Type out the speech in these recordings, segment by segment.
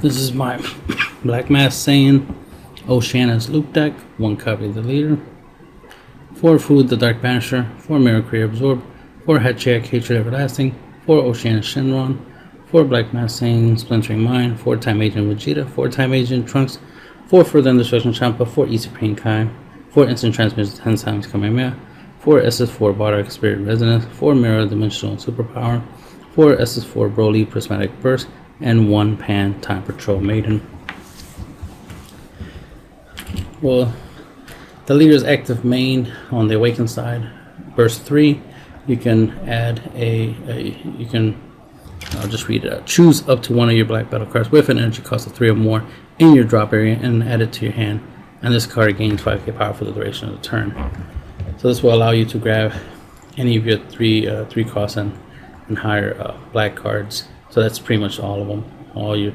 This is my Black Mask Saiyan Oceanus loop deck. 1 copy of the leader. 4 Food the Dark Banisher. 4 MicroRecords Absorb. 4 Hatchiak Hatred Everlasting. 4 Oceanus Shenron. 4 Black Mask Saiyan Splintering Mind. 4 Time Agent Vegeta. 4 Time Agent Trunks. 4 Further Destruction Champa. 4 Easy Pain Kai. 4 Instant Transmission 10 times Kamehameha. 4 SS4 Bardock Spirit Resonance. 4 Mirror Dimensional Superpower. 4 SS4 Broly Prismatic Burst. And 1 Pan Time Patrol Maiden. Well, the leader's active main on the Awakened side, burst 3. You can add I'll just read it. Choose up to 1 of your black battle cards with an energy cost of 3 or more in your drop area and add it to your hand. And this card gains 5k power for the duration of the turn. So this will allow you to grab any of your 3 cost and higher black cards. So that's pretty much all of them. All your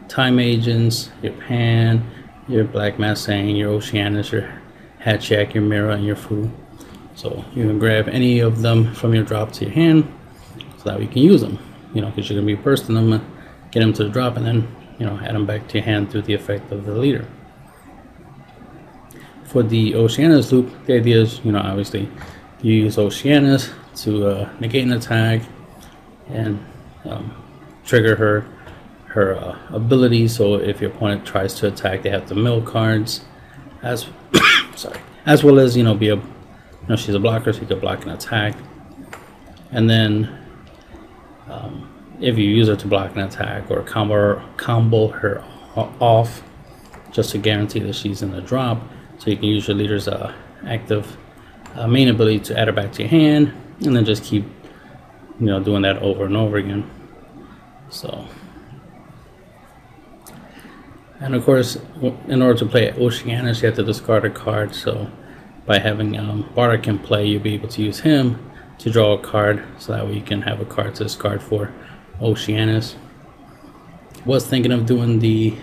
Time Agents, your Pan, your Black Mask Saiyan, your Oceanus, your Hatchiak, your Mirror, and your Fu. So you can grab any of them from your drop to your hand so that you can use them. You know, because you're going to be bursting them and get them to the drop and then, you know, add them back to your hand through the effect of the leader. For the Oceanus loop, the idea is, you know, obviously you use Oceanus to negate an attack and trigger her ability. So if your opponent tries to attack, they have to mill cards, as well as, you know, she's a blocker, so you could block an attack. And then if you use her to block an attack or combo her off, just to guarantee that she's in the drop, so you can use your leader's active main ability to add her back to your hand, and then just keep, you know, doing that over and over again. So, and of course, in order to play Oceanus, you have to discard a card. So by having Bardock in play, you'll be able to use him to draw a card, so that way you can have a card to discard for Oceanus. Was thinking of doing the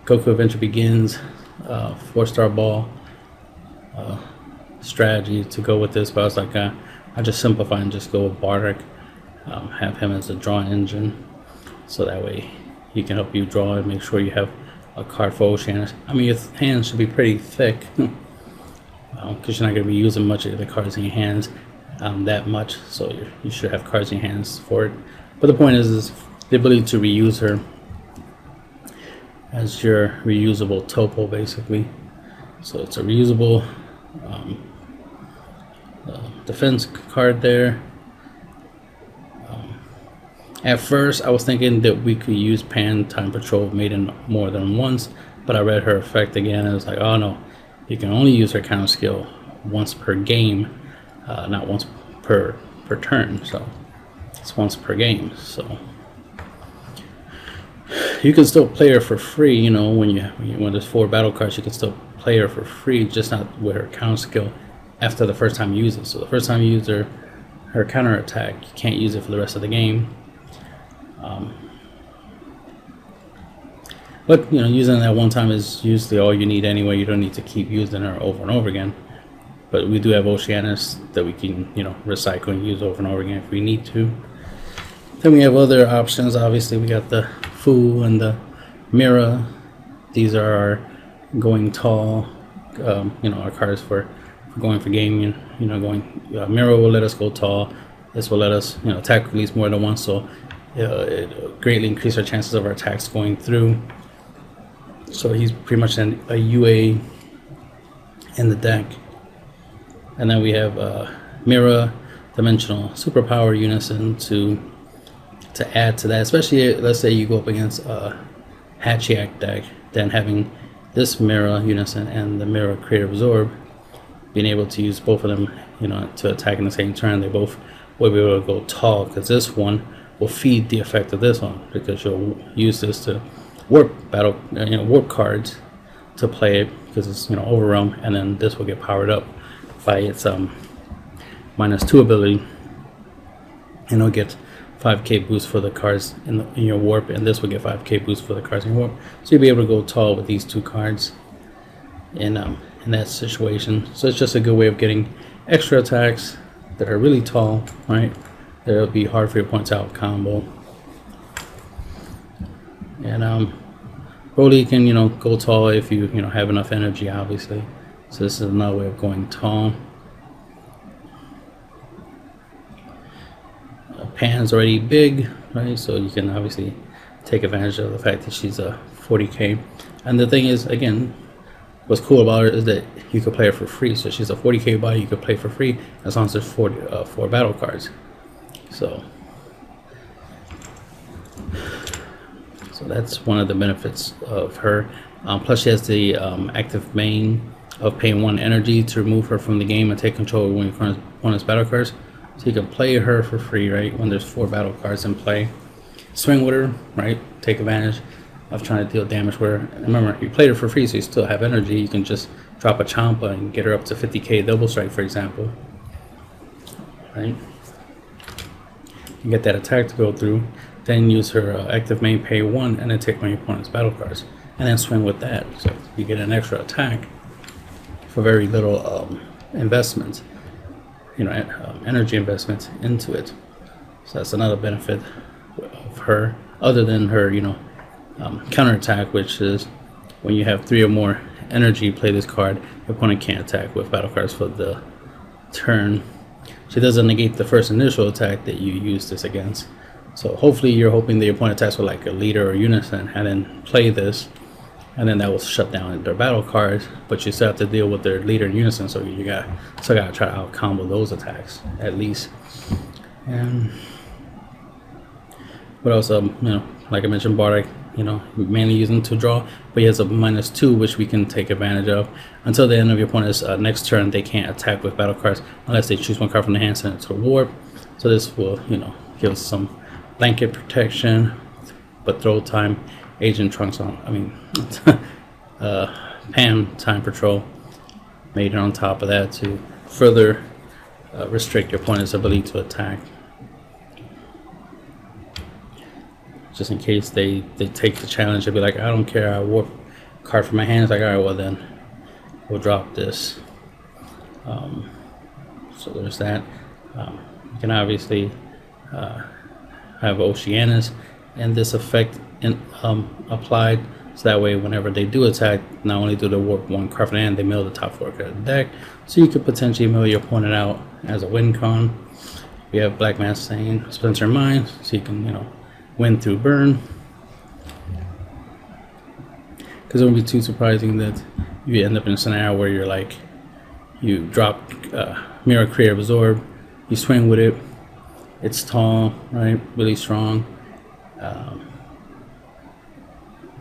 Goku Adventure Begins 4-star ball strategy to go with this, but I was like, I just simplify and just go with Bardock. Have him as a draw engine, so that way he can help you draw and make sure you have a card for Oceanus. I mean, your hands should be pretty thick because you're not going to be using much of the cards in your hands that much, so you should have cards in your hands for it. But the point is the ability to reuse her as your reusable topo, basically. So it's a reusable defense card there. At first, I was thinking that we could use Pan Time Patrol Maiden more than once, but I read her effect again and I was like, oh no, you can only use her counter skill once per game, not once per turn. So it's once per game. So you can still play her for free. You know, when there's 4 battle cards, you can still play her for free, just not with her counter skill after the first time you use it. So the first time you use her counter attack, you can't use it for the rest of the game. But you know, using that one time is usually all you need anyway. You don't need to keep using her over and over again. But we do have Oceanus that we can, you know, recycle and use over and over again if we need to. Then we have other options. Obviously, we got the Fu and the Mirror. These are our going tall, you know, our cards for going for gaming. You know, Mirror will let us go tall. This will let us, you know, attack at least more than once. So it greatly increases our chances of our attacks going through. So he's pretty much a UA in the deck. And then we have Mirror, Dimensional Superpower, Unison to add to that. Especially, let's say you go up against a Hatchiak deck, then having this Mirror, Unison, and the Mirror Creative Absorb, being able to use both of them, you know, to attack in the same turn. They both will be able to go tall, because this one will feed the effect of this one, because you'll use this to warp cards to play it, because it's, you know, overwhelm, and then this will get powered up by its -2 ability, and it'll get 5k boost for the cards in your warp, and this will get 5k boost for the cards in your warp. So you'll be able to go tall with these 2 cards in that situation. So it's just a good way of getting extra attacks that are really tall, right? That'll be hard for your opponent to out combo. And Broly can, you know, go tall if you know, have enough energy, obviously. So this is another way of going tall. Pan's already big, right? So you can obviously take advantage of the fact that she's a 40k. And the thing is, again, what's cool about her is that you could play her for free. So she's a 40k body, you could play for free as long as there's 4 battle cards. So that's one of the benefits of her. Plus she has the active main of paying 1 energy to remove her from the game and take control of one of your opponent's battle cards. So you can play her for free, right, when there's 4 battle cards in play. Swing with her, right, take advantage of trying to deal damage with her. And remember, you played her for free, so you still have energy. You can just drop a Champa and get her up to 50k double strike, for example, right? You get that attack to go through, then use her active main, pay 1, and then take one of your opponent's battle cards, and then swing with that. So you get an extra attack for very little investment, you know, energy investment into it. So that's another benefit of her, other than her, you know, counterattack, which is when you have 3 or more energy, play this card, your opponent can't attack with battle cards for the turn. She doesn't negate the first initial attack that you use this against. So hopefully you're hoping that your opponent attacks with like a leader or unison and then play this, and then that will shut down their battle cards, but you still have to deal with their leader and unison, so you still gotta try to out combo those attacks at least. And what else? You know, like I mentioned, Bardock, you know, mainly using to draw, but he has a -2, which we can take advantage of. Until the end of your opponent's next turn, they can't attack with battle cards unless they choose 1 card from the hand, send it to warp. So this will, you know, give us some blanket protection, but throw time, Agent Trunks on, I mean, Pam Time Patrol made it on top of that to further restrict your opponent's ability to attack. Just in case they take the challenge, they'll be like, I don't care, I warp card from my hand. It's like, alright, well then we'll drop this. So there's that. You can obviously have Oceanus and this effect applied, so that way whenever they do attack, not only do they warp 1 card from the hand, they mill the top 4 card of the deck, so you could potentially mill your opponent out as a win con. We have Black Man saying Splinter Mind, so you can, you know, win through burn. Because it wouldn't be too surprising that you end up in a scenario where you're like, you drop Mirror Creator Absorb, you swing with it, it's tall, right, really strong.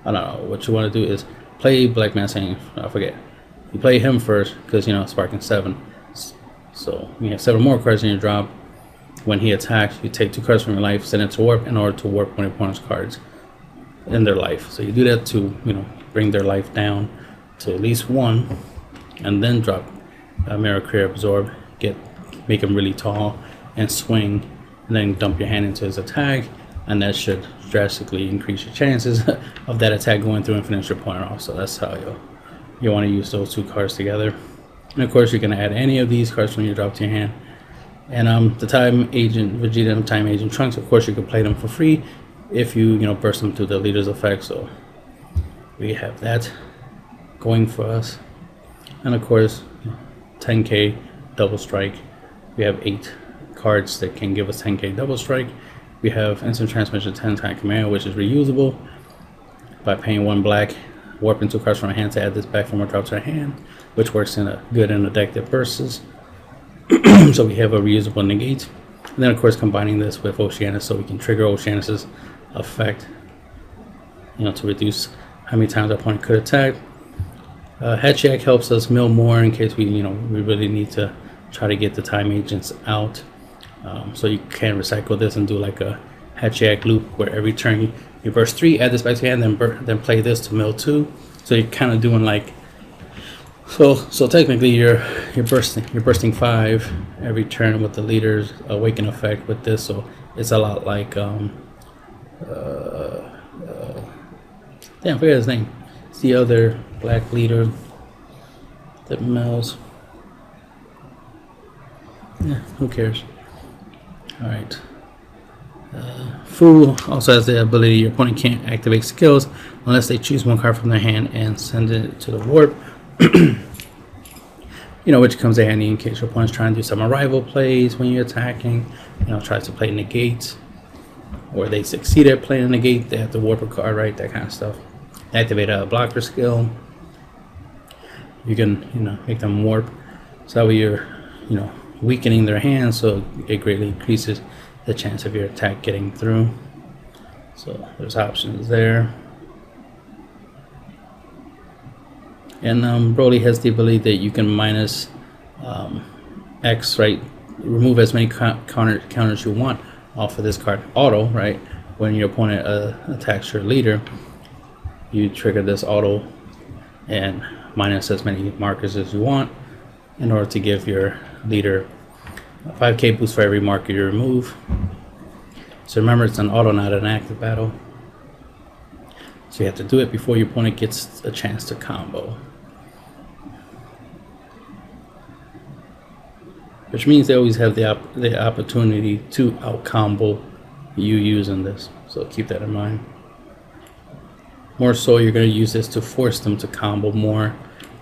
I don't know, what you want to do is play Black Man saying, I forget, you play him first because, you know, sparking 7, so you have 7 more cards in your drop. When he attacks, you take 2 cards from your life, send it to warp in order to warp one of your opponent's cards in their life. So you do that to, you know, bring their life down to at least 1, and then drop Mirror Creator Absorb, make him really tall and swing, and then dump your hand into his attack, and that should drastically increase your chances of that attack going through and finish your opponent off. So that's how you want to use those 2 cards together. And of course you can add any of these cards from your drop to your hand. And the Time Agent Vegeta and Time Agent Trunks, of course you can play them for free if you know, burst them through the leader's effect. So we have that going for us. And of course 10k double strike. We have 8 cards that can give us 10k double strike. We have Instant Transmission 10-time command, which is reusable by paying 1 black, warping 2 cards from our hand to add this back from our drop to our hand, which works in a deck that bursts. So we have a reusable negate, and then of course combining this with Oceanus, so we can trigger Oceanus's effect, you know, to reduce how many times our opponent could attack. Hatchiak helps us mill more in case we really need to try to get the time agents out. So you can recycle this and do like a Hatchiak loop where every turn you burst 3, add this back to your hand, then play this to mill 2. So you're kind of doing like, so technically you're bursting 5 every turn with the leader's awaken effect with this. So it's a lot like damn, I forget his name. It's the other black leader that mills. Yeah, who cares? Alright. Fu also has the ability your opponent can't activate skills unless they choose one card from their hand and send it to the warp. Which comes in handy in case your opponent's trying to do some arrival plays when you're attacking. Tries to play negate, or they succeed at playing a negate, they have to warp a card, right? That kind of stuff. Activate a blocker skill. You can, make them warp. So that way you're, weakening their hands, so it greatly increases the chance of your attack getting through. So there's options there. And Broly has the ability that you can minus X, right? Remove as many counters you want off of this card auto, right? When your opponent attacks your leader, you trigger this auto and minus as many markers as you want in order to give your leader a 5k boost for every marker you remove. So remember, it's an auto, not an active battle. So you have to do it before your opponent gets a chance to combo. Which means they always have the opportunity to out-combo you using this. So keep that in mind. More so, you're going to use this to force them to combo more,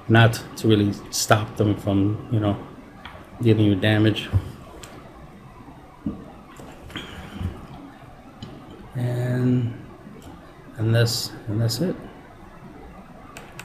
not to really stop them from, dealing you damage. And that's it.